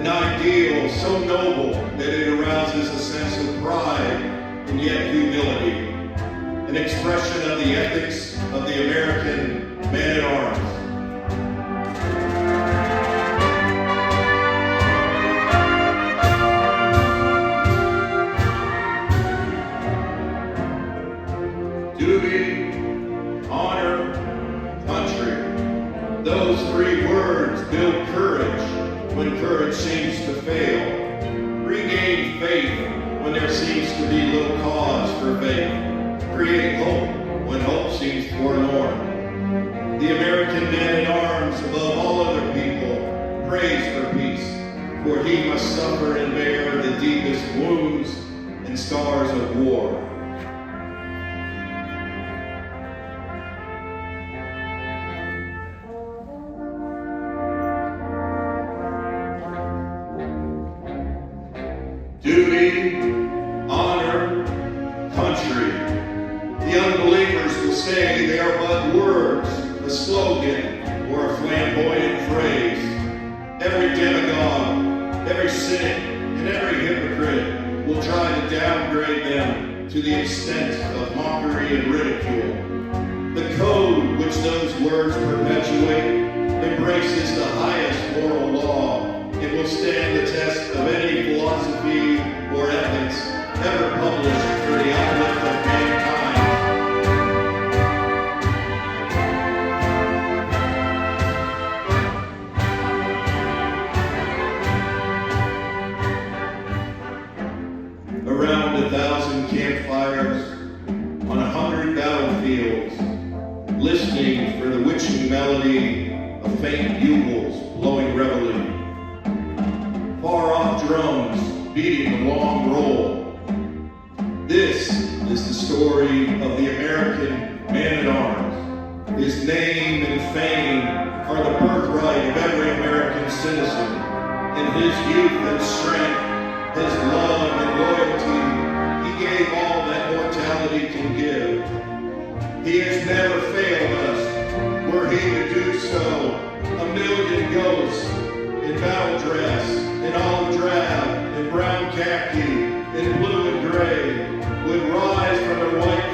an ideal so noble that it arouses a sense of pride and yet humility, an expression of the ethics of the American man-at-arms. Duty, honor, country. Those three words build courage when courage seems to fail. Regain faith when there seems to be little cause for faith. Create hope when hope seems forlorn. The American man-at-arms, above all other people, prays for peace, for he must suffer and bear the deepest wounds and scars of war. Duty, honor, country. The unbelievers will say they are but words, a slogan, or a flamboyant phrase. Every demagogue, every cynic, and every hypocrite will try to downgrade them to the extent of mockery and ridicule. The code which those words perpetuate embraces the highest moral law. It will stand the test of any philosophy or ethics ever published for the uplift of mankind. Around 1,000 campfires, on 100 battlefields, listening for the witching melody of faint bugles blowing reveille. Far-off drums beating the long roll. This is the story of the American man-at-arms. His name and fame are the birthright of every American citizen. In his youth and strength, his love and loyalty, he gave all that mortality can give. He has never failed us. Were he to do so, a million ghosts in battle dress, in olive drab, in brown khaki, in blue and gray, would rise from their white